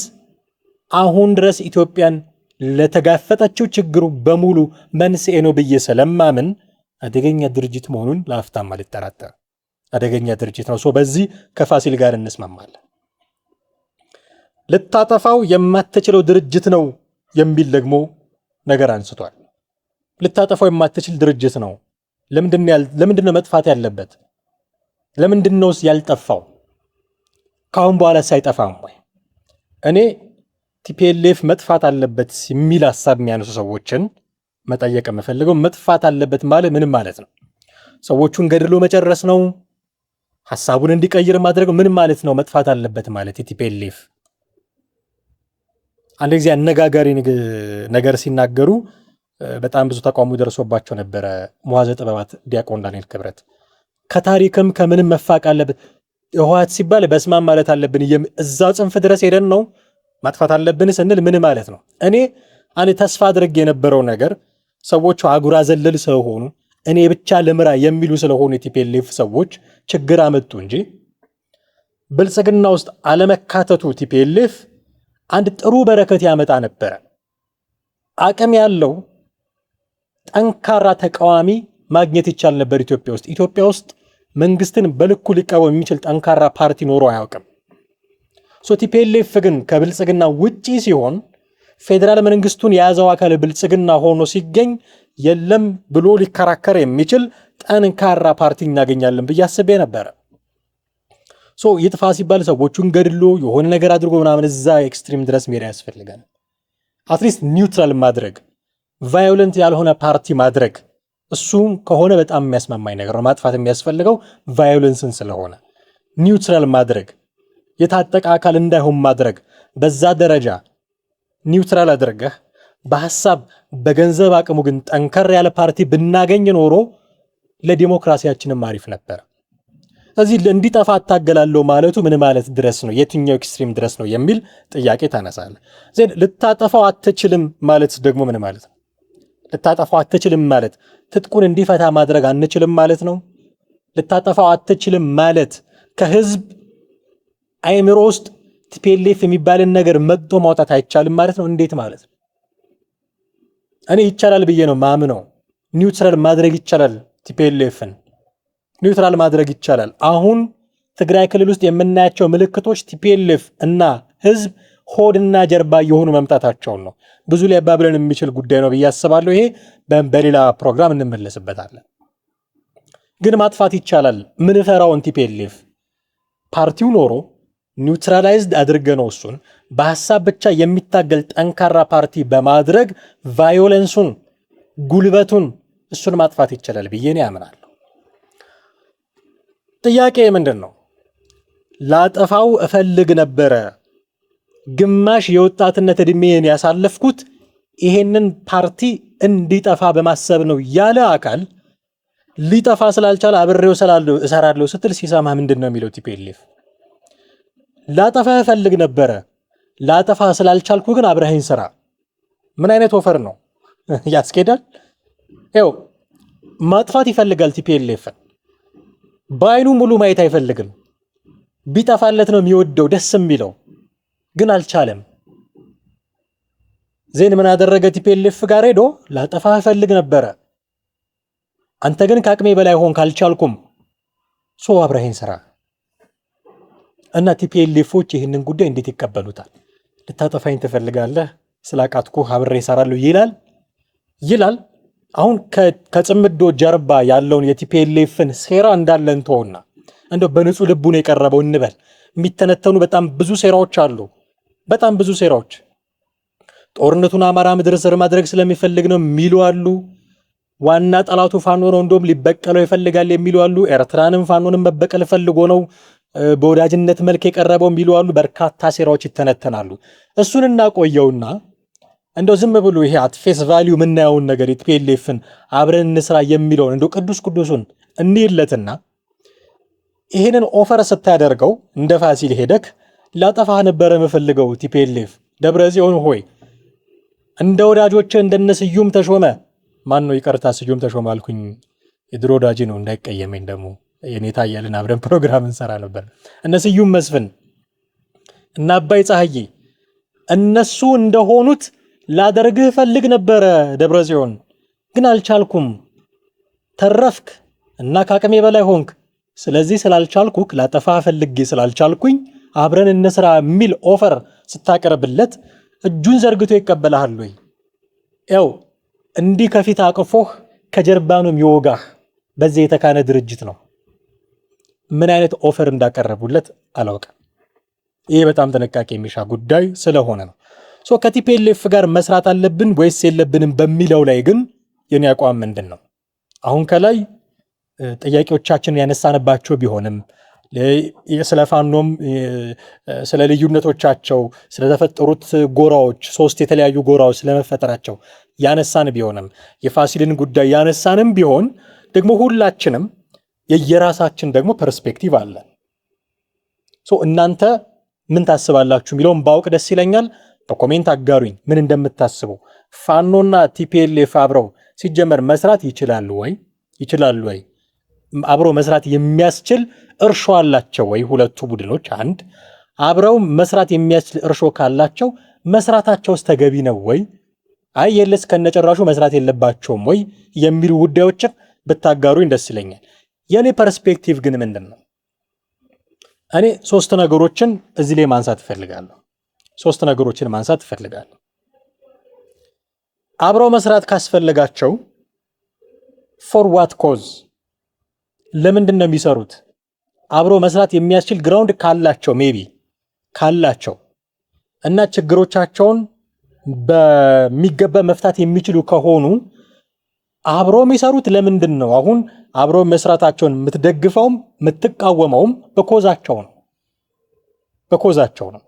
አሁን ድረስ ኢትዮጵያን ለተጋፈጠችው ችግሩ በሙሉ መንስኤ ነው ብዬ ስለማምን አደገኛ ድርጅት መሆኑን ለአፍታም አልጠራጠር። አደገኛ ድርጅት ነው። በዚህ ከፋሲል ጋር እንስማማለን። ልታጠፋው የማትችለው ድርጅት ነው የሚል ደግሞ ነገር አንስቷል። ልታጠፋው የማትችል ድርጅት ነው። ለምንድነው መጥፋት ያለበት? ለምንድነውስ ያልጠፋው? ካሁን በኋላ ሳይጠፋም ወይ? እኔ ቲፒኤልኤፍ መጥፋት አለበት የሚል ሐሳብ የሚያነሱ ሰዎችን መጠየቅ የምፈልገው መጥፋት አለበት ማለት ምን ማለት ነው? ሰዎቹን ገድሎ መጨረስ ነው? ሐሳቡን እንዲቀይር ማድረግ ምን ማለት ነው? መጥፋት አለበት ማለት የቲፒኤልኤፍ አንድ ጊዜ አነጋጋሪ ነገር ሲናገሩ በጣም ብዙ ተቃውሞ ደርሶባቸው ነበረ። መዋዘ ጥበባት ዲያቆን ዳንኤል ክብረት ከታሪክም ከምንም መፋቅ አለበት ህወሓት ሲባል በስማም ማለት አለብን እዛው ጽንፍ ድረስ ሄደን ነው ማጥፋት አለብን ስንል ምን ማለት ነው? እኔ አንድ ተስፋ አድርጌ የነበረው ነገር ሰዎቹ አጉራ ዘለል ስለሆኑ እኔ ብቻ ልምራ የሚሉ ስለሆኑ የቲፒኤልኤፍ ሰዎች ችግር አመጡ እንጂ ብልጽግና ውስጥ አለመካተቱ ቲፒኤልኤፍ አንድ ጥሩ በረከት ያመጣ ነበረ። አቅም ያለው ጠንካራ ተቃዋሚ ማግኘት ይቻል ነበር ኢትዮጵያ ውስጥ መንግስትን በልኩ ሊቃወም የሚችል ጠንካራ ፓርቲ ኖሮ አያውቅም። ቲፒኤልኤፍ ግን ከብልጽግና ውጪ ሲሆን ፌዴራል መንግስቱን የያዘው አካል ብልጽግና ሆኖ ሲገኝ የለም ብሎ ሊከራከር የሚችል ጠንካራ ፓርቲ እናገኛለን ብዬ አስቤ ነበር። ይጥፋ ሲባል ሰዎቹን ገድሎ የሆነ ነገር አድርጎ ምናምን እዛ ኤክስትሪም ድረስ መሄድ ያስፈልጋል። አትሊስት ኒውትራል ማድረግ ቫዮለንት ያልሆነ ፓርቲ ማድረግ እሱም ከሆነ በጣም የሚያስማማኝ ነገር ነው። ማጥፋት የሚያስፈልገው ቫዮለንስን ስለሆነ ኒውትራል ማድረግ የታጠቀ አካል እንዳይሆን ማድረግ በዛ ደረጃ ኒውትራል አድርገህ በሐሳብ በገንዘብ አቅሙ ግን ጠንከር ያለ ፓርቲ ብናገኝ ኖሮ ለዲሞክራሲያችንም አሪፍ ነበር። ስለዚህ እንዲጠፋ አታገላለሁ ማለቱ ምን ማለት ድረስ ነው? የትኛው ኤክስትሪም ድረስ ነው የሚል ጥያቄ ታነሳለህ። ልታጠፋው አትችልም ማለት ደግሞ ምን ማለት ነው? ልታጠፋው አትችልም ማለት ትጥቁን እንዲፈታ ማድረግ አንችልም ማለት ነው? ልታጠፋው አትችልም ማለት ከህዝብ አይምሮ ውስጥ ቲፒኤልኤፍ የሚባልን ነገር መጥቶ ማውጣት አይቻልም ማለት ነው? እንዴት ማለት ነው? እኔ ይቻላል ብዬ ነው ማምነው። ኒውትራል ማድረግ ይቻላል። ቲፒኤልኤፍን ኒውትራል ማድረግ ይቻላል። አሁን ትግራይ ክልል ውስጥ የምናያቸው ምልክቶች ቲፒኤልኤፍ እና ህዝብ ሆድና ጀርባ የሆኑ መምጣታቸውን ነው። ብዙ ሊያባብለን የሚችል ጉዳይ ነው ብዬ አስባለሁ። ይሄ በሌላ ፕሮግራም እንመለስበታለን። ግን ማጥፋት ይቻላል። ምን ፈራውን ቲፒኤልኤፍ ፓርቲው ኖሮ ኒውትራላይዝድ አድርገነው እሱን በሐሳብ ብቻ የሚታገል ጠንካራ ፓርቲ በማድረግ ቫዮለንሱን ጉልበቱን እሱን ማጥፋት ይቻላል ብዬ ነው ያምናለሁ። ጥያቄ ምንድን ነው? ላጠፋው እፈልግ ነበረ፣ ግማሽ የወጣትነት እድሜን ያሳለፍኩት ይሄንን ፓርቲ እንዲጠፋ በማሰብ ነው ያለ አካል ሊጠፋ ስላልቻለ አብሬው እሰራለሁ ስትል ሲሰማ ምንድን ነው የሚለው ቲፒኤልኤፍ? ላጠፋ እፈልግ ነበረ፣ ላጠፋ ስላልቻልኩ ግን አብረኸኝ ስራ። ምን አይነት ወፈር ነው? ያስኬዳል? ይኸው ማጥፋት ይፈልጋል ቲፒኤልኤፍን። በአይኑ ሙሉ ማየት አይፈልግም። ቢጠፋለት ነው የሚወደው ደስ የሚለው፣ ግን አልቻለም። ዜን ምን አደረገ? ቲፒኤልኤፍ ጋር ሄዶ ላጠፋ እፈልግ ነበረ፣ አንተ ግን ከአቅሜ በላይ ሆን ካልቻልኩም አብረኸኝ ስራ። እና ቲፒኤልኤፎች ይህንን ጉዳይ እንዴት ይቀበሉታል? ልታጠፋኝ ትፈልጋለህ፣ ስላቃትኩህ አብሬ እሰራለሁ ይላል። አሁን ከጽምዶ ጀርባ ያለውን የቲፒኤልኤፍን ሴራ እንዳለን ተውና እንደው በንጹህ ልቡ ነው የቀረበው እንበል። የሚተነተኑ በጣም ብዙ ሴራዎች አሉ። በጣም ብዙ ሴራዎች። ጦርነቱን አማራ ምድር ስር ማድረግ ስለሚፈልግ ነው የሚሉ አሉ። ዋና ጠላቱ ፋኖ ነው እንደውም ሊበቀለው ይፈልጋል የሚሉ አሉ። ኤርትራንም ፋኖንም መበቀል ፈልጎ ነው በወዳጅነት መልክ የቀረበው የሚሉ አሉ። በርካታ ሴራዎች ይተነተናሉ። እሱን እናቆየውና እንደው ዝም ብሎ ይሄ አት ፌስ ቫልዩ የምናየውን ነገር የቲፒኤልኤፍን አብረን እንስራ የሚለውን እንደው ቅዱሱን እንይለትና ይሄንን ኦፈር ስታደርገው እንደ ፋሲል ሄደክ ላጠፋህ ነበረ የምፈልገው ቲፒኤልኤፍ ደብረጽዮን ሆይ እንደ ወዳጆች እንደነ ስዩም ተሾመ ማን ነው? ይቅርታ ስዩም ተሾመ አልኩኝ። የድሮ ወዳጅ ነው እንዳይቀየመኝ። ደግሞ የኔታ እያልን አብረን ፕሮግራም እንሰራ ነበር። እነ ስዩም መስፍን እና አባይ ፀሐዬ እነሱ እንደሆኑት ላደርግህ ፈልግ ነበረ ደብረጽዮን፣ ግን አልቻልኩም። ተረፍክ እና ከአቅሜ በላይ ሆንክ። ስለዚህ ስላልቻልኩክ ላጠፋህ ፈልጌ ስላልቻልኩኝ አብረን እንስራ የሚል ኦፈር ስታቀርብለት እጁን ዘርግቶ ይቀበልሃል ወይ? ያው እንዲህ ከፊት አቅፎህ ከጀርባ ነው የሚወጋህ። በዚህ የተካነ ድርጅት ነው። ምን አይነት ኦፈር እንዳቀረቡለት አላውቅም። ይሄ በጣም ጥንቃቄ የሚሻ ጉዳይ ስለሆነ ነው። ከቲፒኤልኤፍ ጋር መስራት አለብን ወይስ የለብንም በሚለው ላይ ግን የኔ አቋም ምንድን ነው? አሁን ከላይ ጥያቄዎቻችንን ያነሳንባቸው ቢሆንም ስለ ፋኖም ስለ ልዩነቶቻቸው ስለተፈጠሩት ጎራዎች 3 የተለያዩ ጎራዎች ስለመፈጠራቸው ያነሳን ቢሆንም የፋሲልን ጉዳይ ያነሳንም ቢሆን ደግሞ ሁላችንም የየራሳችን ደግሞ ፐርስፔክቲቭ አለ። እናንተ ምን ታስባላችሁ የሚለውን ባውቅ ደስ ይለኛል። በኮሜንት አጋሩኝ ምን እንደምታስቡ። ፋኖና ቲፒኤልኤፍ አብረው ሲጀመር መስራት ይችላሉ ወይ? አብረው መስራት የሚያስችል እርሾ አላቸው ወይ? ሁለቱ ቡድኖች አንድ አብረው መስራት የሚያስችል እርሾ ካላቸው መስራታቸውስ ተገቢ ነው ወይ? አይ የለስ ከነጨራሹ መስራት የለባቸውም ወይ የሚሉ ጉዳዮችን ብታጋሩኝ ደስ ይለኛል። የኔ ፐርስፔክቲቭ ግን ምንድነው? እኔ 3 ነገሮችን እዚህ ላይ ማንሳት እፈልጋለሁ። አብረው መስራት ካስፈልጋቸው for what cause ለምንድን ነው የሚሰሩት? አብረው መስራት የሚያስችል ግራውንድ ካላቸው ሜቢ ካላቸው እና ችግሮቻቸውን በሚገባ መፍታት የሚችሉ ከሆኑ አብረው የሚሰሩት ለምንድን ነው? አሁን አብረው መስራታቸውን የምትደግፈውም የምትቃወመውም በኮዛቸው ነው።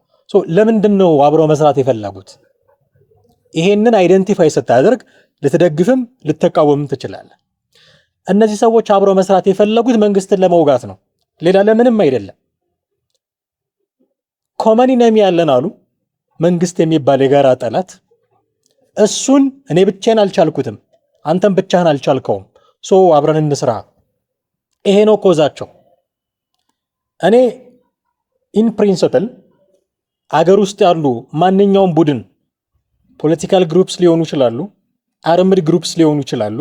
ለምንድን ነው አብረው መስራት የፈለጉት? ይሄንን አይደንቲፋይ ስታደርግ ልትደግፍም ልትቃወምም ትችላለህ። እነዚህ ሰዎች አብረው መስራት የፈለጉት መንግስትን ለመውጋት ነው፣ ሌላ ለምንም አይደለም። ኮመን ኢነሚ ያለን አሉ መንግስት የሚባል የጋራ ጠላት። እሱን እኔ ብቻዬን አልቻልኩትም፣ አንተም ብቻህን አልቻልከውም፣ አብረን እንስራ። ይሄ ነው ኮዛቸው። እኔ ኢን ፕሪንሲፕል አገር ውስጥ ያሉ ማንኛውም ቡድን ፖለቲካል ግሩፕስ ሊሆኑ ይችላሉ፣ አርምድ ግሩፕስ ሊሆኑ ይችላሉ።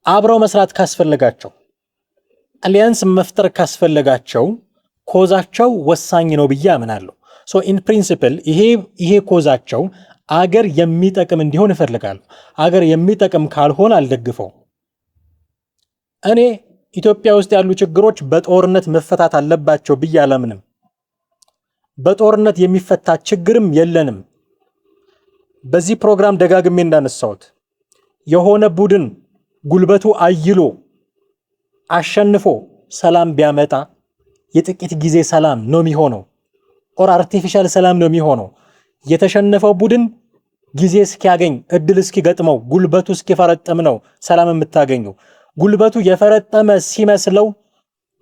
አብረው መስራት ካስፈልጋቸው አሊያንስ መፍጠር ካስፈልጋቸው ኮዛቸው ወሳኝ ነው ብዬ አምናለሁ። ኢን ፕሪንሲፕል ይሄ ኮዛቸው አገር የሚጠቅም እንዲሆን እፈልጋለሁ። አገር የሚጠቅም ካልሆነ አልደግፈው። እኔ ኢትዮጵያ ውስጥ ያሉ ችግሮች በጦርነት መፈታት አለባቸው ብዬ አላምንም። በጦርነት የሚፈታ ችግርም የለንም። በዚህ ፕሮግራም ደጋግሜ እንዳነሳሁት የሆነ ቡድን ጉልበቱ አይሎ አሸንፎ ሰላም ቢያመጣ የጥቂት ጊዜ ሰላም ነው የሚሆነው፣ ኦር አርቲፊሻል ሰላም ነው የሚሆነው። የተሸነፈው ቡድን ጊዜ እስኪያገኝ እድል እስኪገጥመው ጉልበቱ እስኪፈረጠም ነው ሰላም የምታገኘው። ጉልበቱ የፈረጠመ ሲመስለው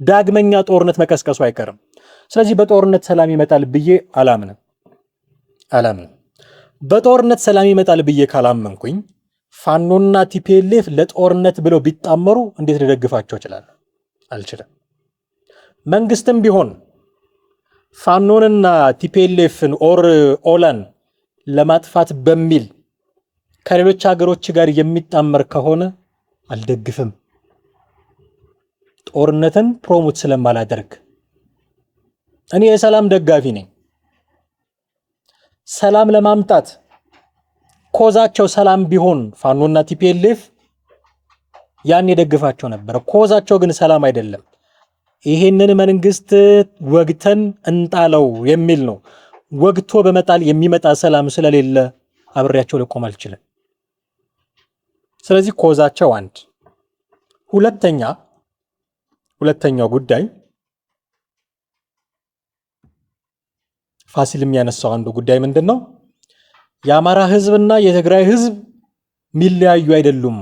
ዳግመኛ ጦርነት መቀስቀሱ አይቀርም። ስለዚህ በጦርነት ሰላም ይመጣል ብዬ አላምንም። በጦርነት ሰላም ይመጣል ብዬ ካላመንኩኝ ፋኖና ቲፒኤልኤፍ ለጦርነት ብለው ቢጣመሩ እንዴት ልደግፋቸው እችላለሁ? አልችልም። መንግስትም ቢሆን ፋኖንና ቲፒኤልኤፍን ኦር ኦላን ለማጥፋት በሚል ከሌሎች ሀገሮች ጋር የሚጣመር ከሆነ አልደግፍም። ጦርነትን ፕሮሞት ስለማላደርግ እኔ የሰላም ደጋፊ ነኝ። ሰላም ለማምጣት ኮዛቸው ሰላም ቢሆን ፋኖና ቲፒኤልኤፍ ያን የደግፋቸው ነበር። ኮዛቸው ግን ሰላም አይደለም። ይሄንን መንግስት ወግተን እንጣለው የሚል ነው። ወግቶ በመጣል የሚመጣ ሰላም ስለሌለ አብሬያቸው ልቆም አልችልም። ስለዚህ ኮዛቸው አንድ። ሁለተኛው ጉዳይ ፋሲል የሚያነሳው አንዱ ጉዳይ ምንድነው? የአማራ ህዝብና የትግራይ ህዝብ ሚለያዩ አይደሉም።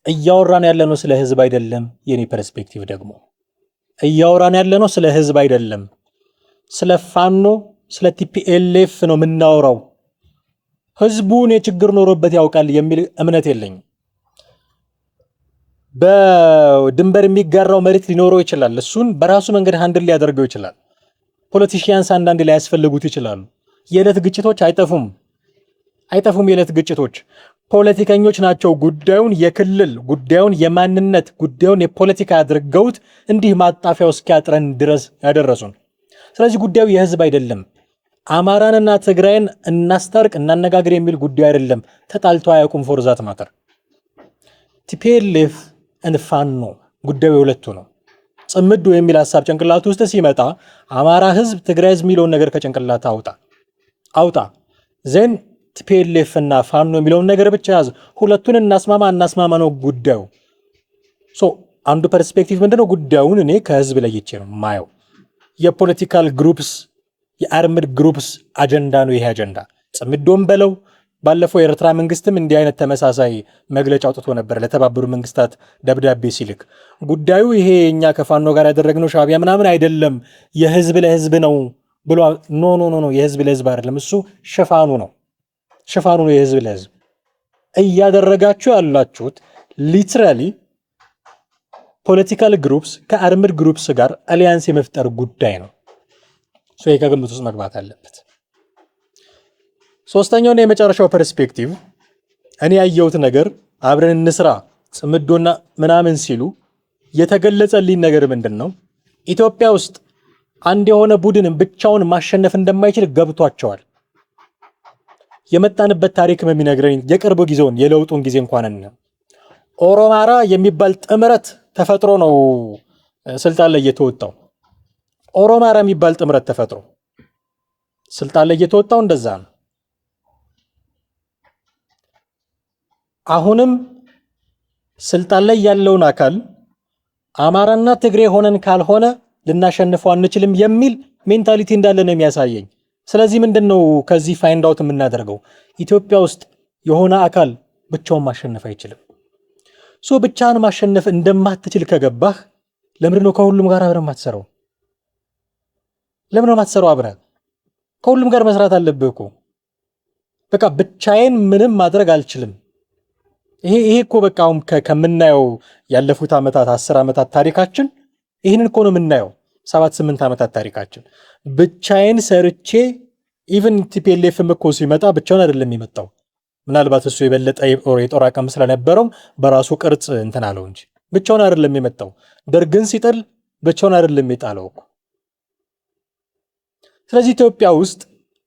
እያወራን ያለነው ስለ ህዝብ አይደለም። የኔ ፐርስፔክቲቭ ደግሞ እያወራን ያለነው ስለ ህዝብ አይደለም፣ ስለ ፋኖ ስለ ቲፒኤልኤፍ ነው የምናወራው። ህዝቡን የችግር ኖሮበት ያውቃል የሚል እምነት የለኝም። በድንበር የሚጋራው መሬት ሊኖረው ይችላል። እሱን በራሱ መንገድ ሃንድል ሊያደርገው ይችላል። ፖለቲሽያንስ አንዳንድ ላይ ያስፈልጉት ይችላሉ። የዕለት ግጭቶች አይጠፉም። የዕለት ግጭቶች ፖለቲከኞች ናቸው ጉዳዩን የክልል ጉዳዩን የማንነት ጉዳዩን የፖለቲካ አድርገውት እንዲህ ማጣፊያው እስኪያጥረን ድረስ ያደረሱን። ስለዚህ ጉዳዩ የህዝብ አይደለም። አማራንና ትግራይን እናስታርቅ እናነጋግር የሚል ጉዳይ አይደለም። ተጣልተው አያውቁም። ፎርዛት ማተር ቲፒኤልኤፍ እና ፋኖ ጉዳዩ የሁለቱ ነው። ጽምዶ የሚል ሐሳብ ጭንቅላት ውስጥ ሲመጣ አማራ ህዝብ ትግራይ ህዝብ የሚለውን ነገር ከጭንቅላት አውጣ ዘን ቲፒኤልኤፍ እና ፋኖ የሚለውን ነገር ብቻ ያዝ። ሁለቱን እናስማማ ነው ጉዳዩ። አንዱ ፐርስፔክቲቭ ምንድነው? ጉዳዩን እኔ ከህዝብ ለይቼ ነው ማየው። የፖለቲካል ግሩፕስ የአርምድ ግሩፕስ አጀንዳ ነው ይሄ አጀንዳ። ጽምዶም በለው ባለፈው የኤርትራ መንግስትም እንዲህ አይነት ተመሳሳይ መግለጫ አውጥቶ ነበር ለተባበሩ መንግስታት ደብዳቤ ሲልክ። ጉዳዩ ይሄ እኛ ከፋኖ ጋር ያደረግነው ሻዕቢያ ምናምን አይደለም የህዝብ ለህዝብ ነው ብሎ ኖ የህዝብ ለህዝብ አይደለም፣ እሱ ሽፋኑ ነው የህዝብ ለህዝብ። እያደረጋችሁ ያላችሁት ሊትራሊ ፖለቲካል ግሩፕስ ከአርምድ ግሩፕስ ጋር አሊያንስ የመፍጠር ጉዳይ ነው። ይሄ ከግምት ውስጥ መግባት አለበት። ሶስተኛውና የመጨረሻው ፐርስፔክቲቭ እኔ ያየሁት ነገር አብረን እንስራ ጽምዶና ምናምን ሲሉ የተገለጸልኝ ነገር ምንድን ነው? ኢትዮጵያ ውስጥ አንድ የሆነ ቡድንን ብቻውን ማሸነፍ እንደማይችል ገብቷቸዋል። የመጣንበት ታሪክ የሚነግረኝ የቅርብ ጊዜውን የለውጡን ጊዜ እንኳን ኦሮማራ የሚባል ጥምረት ተፈጥሮ ነው ስልጣን ላይ የተወጣው። ኦሮማራ የሚባል ጥምረት ተፈጥሮ ስልጣን ላይ የተወጣው እንደዛ ነው። አሁንም ስልጣን ላይ ያለውን አካል አማራና ትግሬ ሆነን ካልሆነ ልናሸንፈው አንችልም የሚል ሜንታሊቲ እንዳለ ነው የሚያሳየኝ። ስለዚህ ምንድነው ከዚህ ፋይንድ አውት የምናደርገው? ኢትዮጵያ ውስጥ የሆነ አካል ብቻውን ማሸነፍ አይችልም። ብቻን ማሸነፍ እንደማትችል ከገባህ ለምንድነው ከሁሉም ጋር አብረን ማትሰራው? ለምንድነው ማትሰራው አብረን? ከሁሉም ጋር መስራት አለብህ እኮ። በቃ ብቻዬን ምንም ማድረግ አልችልም። ይሄ እኮ በቃ አሁን ከምናየው ያለፉት ዓመታት 10 ዓመታት ታሪካችን ይሄንን እኮ ነው የምናየው። 7-8 ዓመታት ታሪካችን ብቻዬን ሰርቼ ኢቭን ቲፒኤልኤፍም እኮ ሲመጣ ብቻውን አይደለም የመጣው። ምናልባት እሱ የበለጠ የጦር አቅም ስለነበረው በራሱ ቅርጽ እንትን አለው እንጂ ብቻውን አይደለም የመጣው። ደርግን ሲጥል ብቻውን አይደለም የጣለው እኮ። ስለዚህ ኢትዮጵያ ውስጥ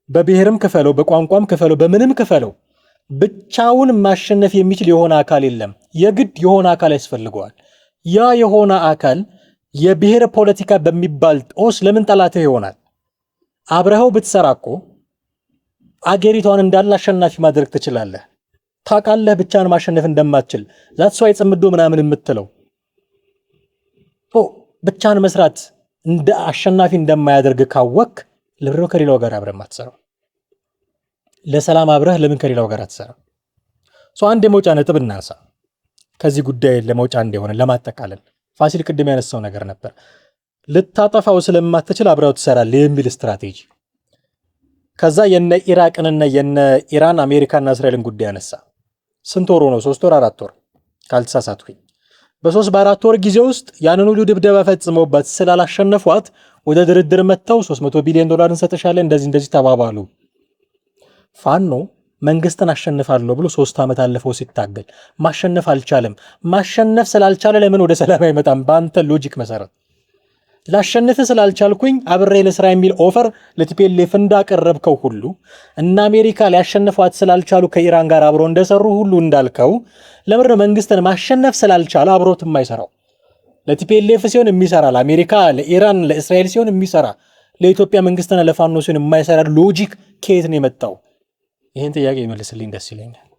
በብሔርም ክፈለው በቋንቋም ክፈለው በምንም ክፈለው ብቻውን ማሸነፍ የሚችል የሆነ አካል የለም። የግድ የሆነ አካል ያስፈልገዋል። ያ የሆነ አካል የብሔር ፖለቲካ በሚባል ጦስ ለምን ጠላትህ ይሆናል? አብረኸው ብትሰራ እኮ አገሪቷን እንዳለ አሸናፊ ማድረግ ትችላለህ። ታውቃለህ ብቻን ማሸነፍ እንደማትችል። ዛትስ ዋይ ጽምዶ ምናምን የምትለው ብቻን መስራት እንደ አሸናፊ እንደማያደርግ ካወቅ ለምን ከሌላው ጋር አብረህ ማትሰራው? ለሰላም አብረህ ለምን ከሌላው ጋር አትሰራም? አንድ የመውጫ ነጥብ እናንሳ ከዚህ ጉዳይ ለመውጫ እንደሆነ ለማጠቃለል። ፋሲል ቅድም ያነሳው ነገር ነበር። ልታጠፋው ስለማትችል አብረው ትሰራለህ የሚል ስትራቴጂ። ከዛ የነ ኢራቅንና የነ ኢራን አሜሪካና እስራኤልን ጉዳይ ያነሳ። ስንት ወር ነው? 3 ወር 4 ወር ካልተሳሳትኩኝ። በ3-4 ወር ጊዜ ውስጥ ያንን ሁሉ ድብደባ ፈጽመውባት ስላላሸነፏት ወደ ድርድር መጥተው $300 ቢሊዮን እንሰጥሻለን እንደዚህ ተባባሉ። ፋኖ መንግስትን አሸንፋለሁ ብሎ 3 ዓመት አለፈው ሲታገል ማሸነፍ አልቻለም። ማሸነፍ ስላልቻለ ለምን ወደ ሰላም አይመጣም? በአንተ ሎጂክ መሰረት ላሸንፍ ስላልቻልኩኝ አብሬ ለስራ የሚል ኦፈር ለቲፒኤልኤፍ እንዳቀረብከው ሁሉ እና አሜሪካ ሊያሸንፏት ስላልቻሉ ከኢራን ጋር አብሮ እንደሰሩ ሁሉ እንዳልከው ለምን መንግስትን ማሸነፍ ስላልቻለ አብሮት የማይሰራው? ለቲፒኤልኤፍ ሲሆን የሚሰራ፣ ለአሜሪካ፣ ለኢራን፣ ለእስራኤል ሲሆን የሚሰራ፣ ለኢትዮጵያ መንግስትና ለፋኖ ሲሆን የማይሰራ ሎጂክ ከየት ነው የመጣው? ይህን ጥያቄ ይመልስልኝ ደስ ይለኛል።